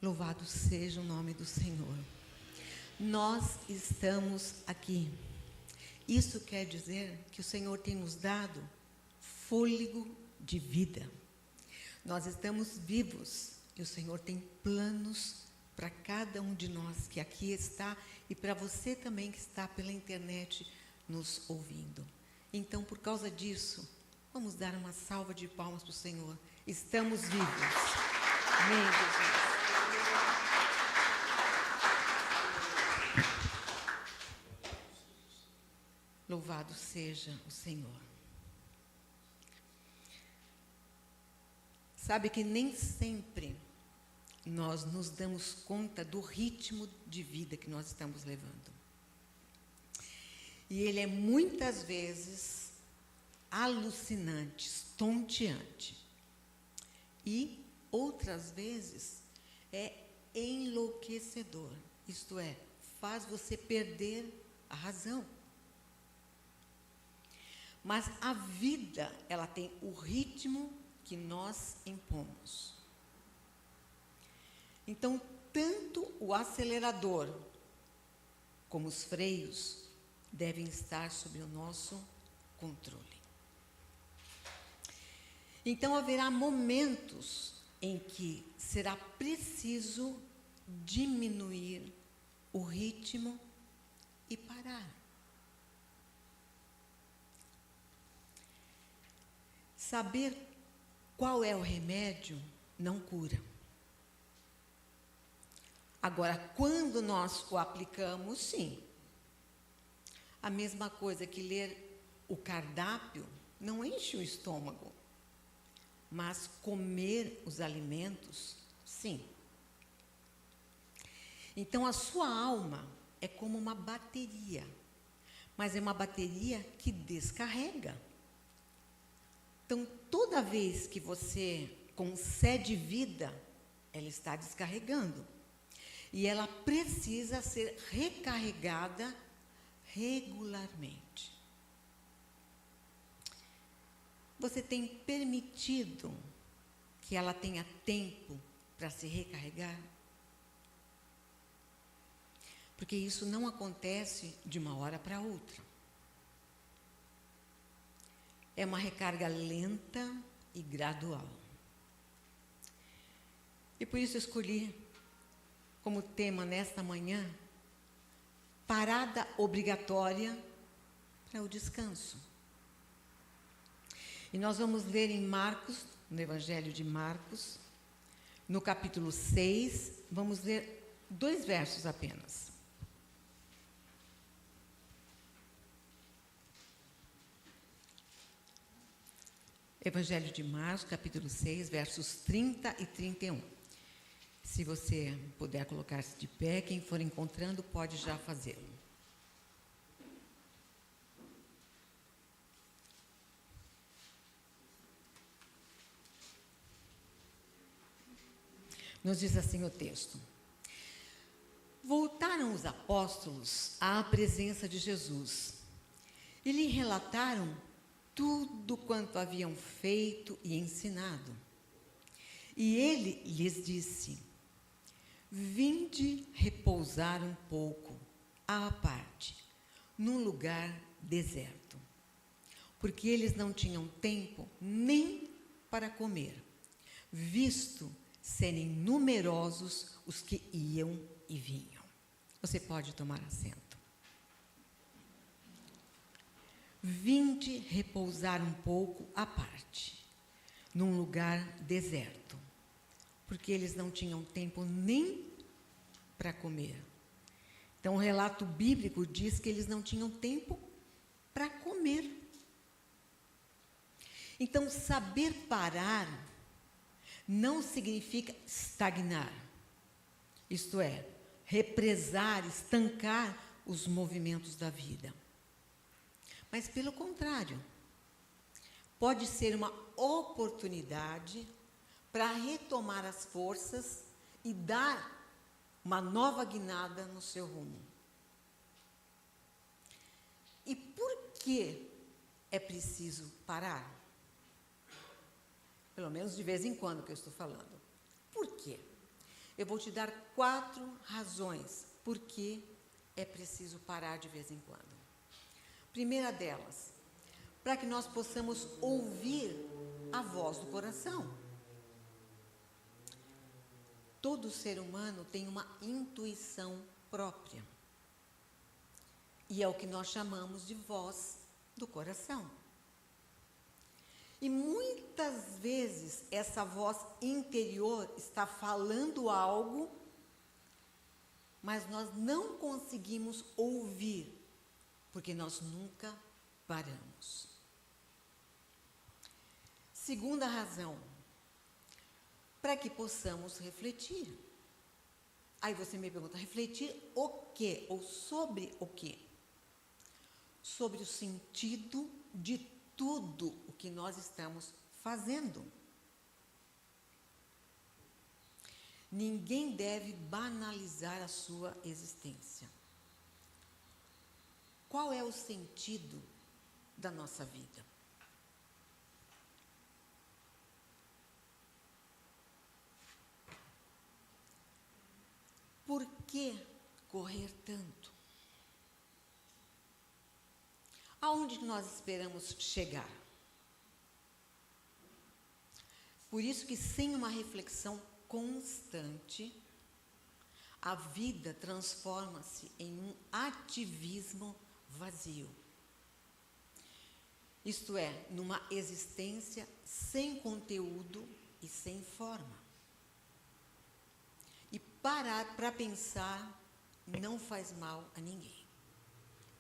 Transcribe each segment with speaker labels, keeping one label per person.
Speaker 1: Louvado seja o nome do Senhor. Nós estamos aqui. Isso quer dizer que o Senhor tem nos dado fôlego de vida. Nós estamos vivos e o Senhor tem planos para cada um de nós que aqui está e para você também que está pela internet nos ouvindo. Então, por causa disso, vamos dar uma salva de palmas para o Senhor. Estamos vivos. Amém, Jesus. Louvado seja o Senhor. Sabe que nem sempre nós nos damos conta do ritmo de vida que nós estamos levando. E ele é muitas vezes alucinante, estonteante. E outras vezes é enlouquecedor. Isto é, faz você perder a razão. Mas a vida, ela tem o ritmo que nós impomos. Então, tanto o acelerador como os freios devem estar sob o nosso controle. Então, haverá momentos em que será preciso diminuir o ritmo e parar. Saber qual é o remédio não cura. Agora, quando nós o aplicamos, sim. A mesma coisa que ler o cardápio não enche o estômago, mas comer os alimentos, sim. Então, a sua alma é como uma bateria, mas é uma bateria que descarrega. Então, toda vez que você concede vida, ela está descarregando. E ela precisa ser recarregada regularmente. Você tem permitido que ela tenha tempo para se recarregar? Porque isso não acontece de uma hora para outra. É uma recarga lenta e gradual. E por isso escolhi como tema nesta manhã, parada obrigatória para o descanso. E nós vamos ler em Marcos, no Evangelho de Marcos, no capítulo 6, vamos ler 2 versos apenas. Evangelho de Marcos, capítulo 6, versos 30 e 31. Se você puder colocar-se de pé, quem for encontrando pode já fazê-lo. Nos diz assim o texto: Voltaram os apóstolos à presença de Jesus e lhe relataram tudo quanto haviam feito e ensinado. E ele lhes disse: Vinde repousar um pouco, à parte, num lugar deserto. Porque eles não tinham tempo nem para comer, visto serem numerosos os que iam e vinham. Você pode tomar assento. Vinde repousar um pouco à parte, num lugar deserto, porque eles não tinham tempo nem para comer. Então, o relato bíblico diz que eles não tinham tempo para comer. Então, saber parar não significa estagnar, isto é, represar, estancar os movimentos da vida. Mas, pelo contrário, pode ser uma oportunidade para retomar as forças e dar uma nova guinada no seu rumo. E por que é preciso parar? Pelo menos de vez em quando que eu estou falando. Por quê? eu vou te dar 4 razões por que é preciso parar de vez em quando. Primeira delas, para que nós possamos ouvir a voz do coração. Todo ser humano tem uma intuição própria. E é o que nós chamamos de voz do coração. E muitas vezes essa voz interior está falando algo, mas nós não conseguimos ouvir, porque nós nunca paramos. Segunda razão, para que possamos refletir. Aí você me pergunta, refletir o quê? Ou sobre o quê? Sobre o sentido de tudo o que nós estamos fazendo. Ninguém deve banalizar a sua existência. Qual é o sentido da nossa vida? Por que correr tanto? Aonde nós esperamos chegar? Por isso que sem uma reflexão constante, a vida transforma-se em um ativismo vazio. Isto é, numa existência sem conteúdo e sem forma. E parar para pensar não faz mal a ninguém.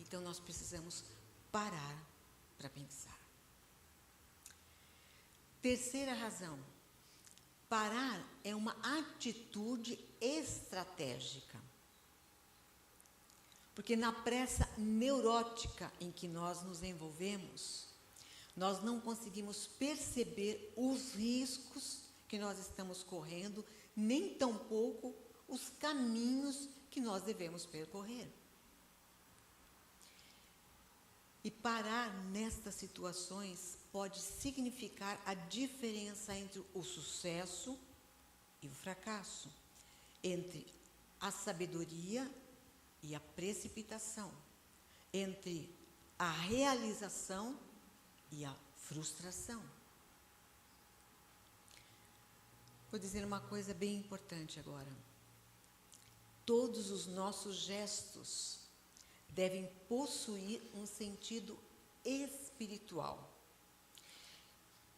Speaker 1: Então nós precisamos parar para pensar. Terceira razão, parar é uma atitude estratégica. Porque na pressa neurótica em que nós nos envolvemos, nós não conseguimos perceber os riscos que nós estamos correndo, nem tampouco os caminhos que nós devemos percorrer. E parar nestas situações pode significar a diferença entre o sucesso e o fracasso, entre a sabedoria e a precipitação, entre a realização e a frustração. Vou dizer uma coisa bem importante agora. Todos os nossos gestos devem possuir um sentido espiritual.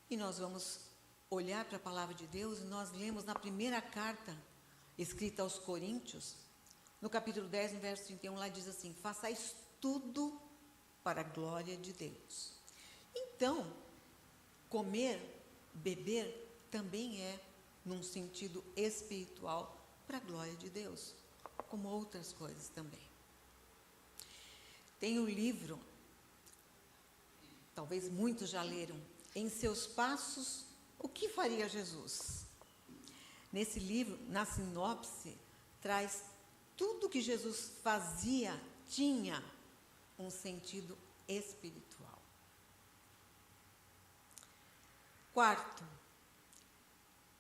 Speaker 1: E nós vamos olhar para a palavra de Deus e nós lemos na primeira carta escrita aos Coríntios, no capítulo 10, no verso 31, lá diz assim: façais tudo para a glória de Deus. Então, comer, beber também é num sentido espiritual para a glória de Deus, como outras coisas também. Tem um livro, talvez muitos já leram, Em Seus Passos, o que faria Jesus? Nesse livro, na sinopse, traz tudo que Jesus fazia, tinha um sentido espiritual. Quarto,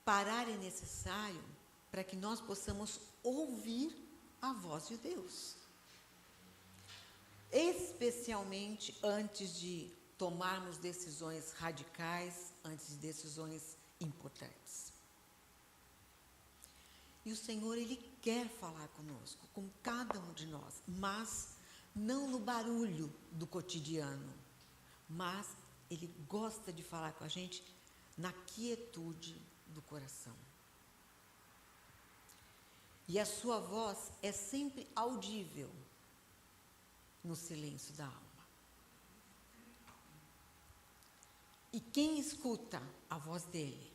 Speaker 1: parar é necessário para que nós possamos ouvir a voz de Deus. Especialmente antes de tomarmos decisões radicais, antes de decisões importantes. E o Senhor, Ele quer falar conosco, com cada um de nós, mas não no barulho do cotidiano, mas Ele gosta de falar com a gente na quietude do coração. E a sua voz é sempre audível no silêncio da alma. E quem escuta a voz dele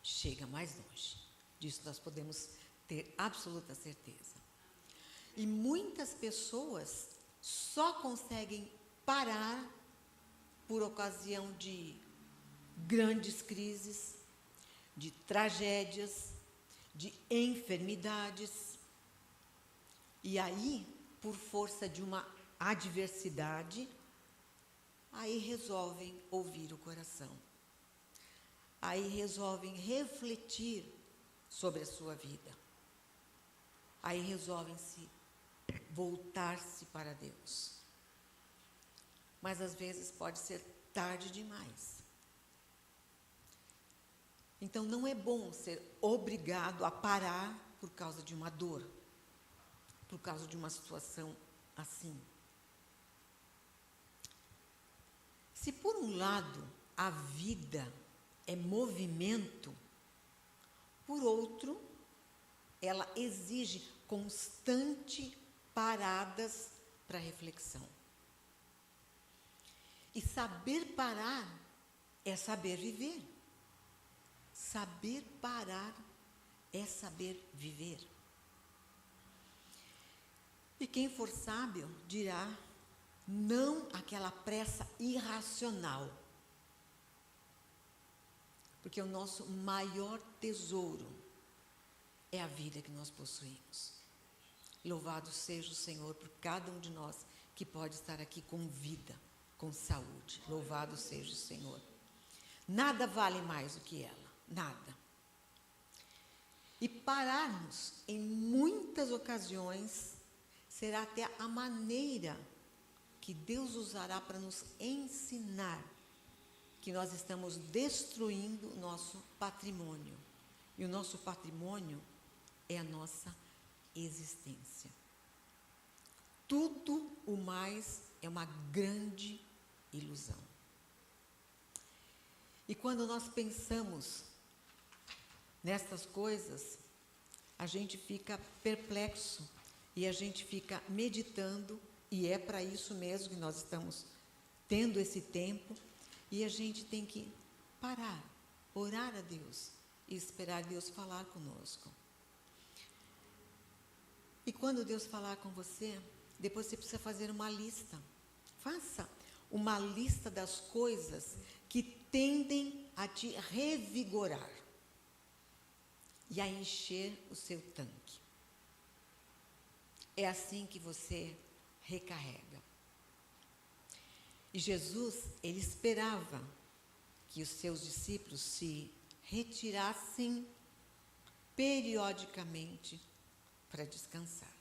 Speaker 1: chega mais longe. Disso nós podemos ter absoluta certeza. E muitas pessoas só conseguem parar por ocasião de grandes crises, de tragédias, de enfermidades. E aí, por força de uma adversidade, aí resolvem ouvir o coração. Aí resolvem refletir sobre a sua vida. aí resolvem voltar-se para Deus. Mas às vezes pode ser tarde demais. Então não é bom ser obrigado a parar por causa de uma dor, por causa de uma situação assim. Se por um lado a vida é movimento, por outro, ela exige constante paradas para reflexão. E saber parar é saber viver. Saber parar é saber viver. E quem for sábio dirá não àquela pressa irracional. Porque o nosso maior tesouro é a vida que nós possuímos. Louvado seja o Senhor por cada um de nós que pode estar aqui com vida, com saúde. Louvado seja o Senhor. Nada vale mais do que ela, nada. E pararmos em muitas ocasiões será até a maneira que Deus usará para nos ensinar que nós estamos destruindo o nosso patrimônio. E o nosso patrimônio é a nossa existência. Tudo o mais é uma grande ilusão. E quando nós pensamos nestas coisas, a gente fica perplexo e a gente fica meditando, e é para isso mesmo que nós estamos tendo esse tempo, e a gente tem que parar, orar a Deus e esperar Deus falar conosco. E quando Deus falar com você, depois você precisa fazer uma lista. Faça uma lista das coisas que tendem a te revigorar e a encher o seu tanque. É assim que você recarrega. E Jesus, ele esperava que os seus discípulos se retirassem periodicamente para descansar.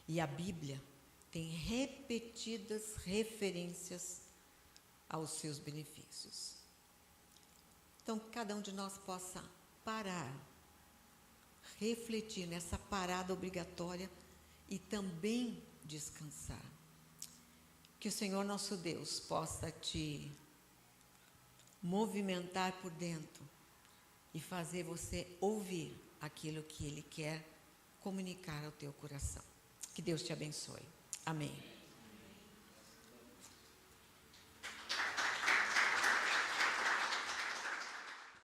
Speaker 1: E a Bíblia tem repetidas referências aos seus benefícios. Então, que cada um de nós possa parar, refletir nessa parada obrigatória e também descansar. Que o Senhor nosso Deus possa te movimentar por dentro e fazer você ouvir aquilo que Ele quer comunicar ao teu coração. Que Deus te abençoe. Amém.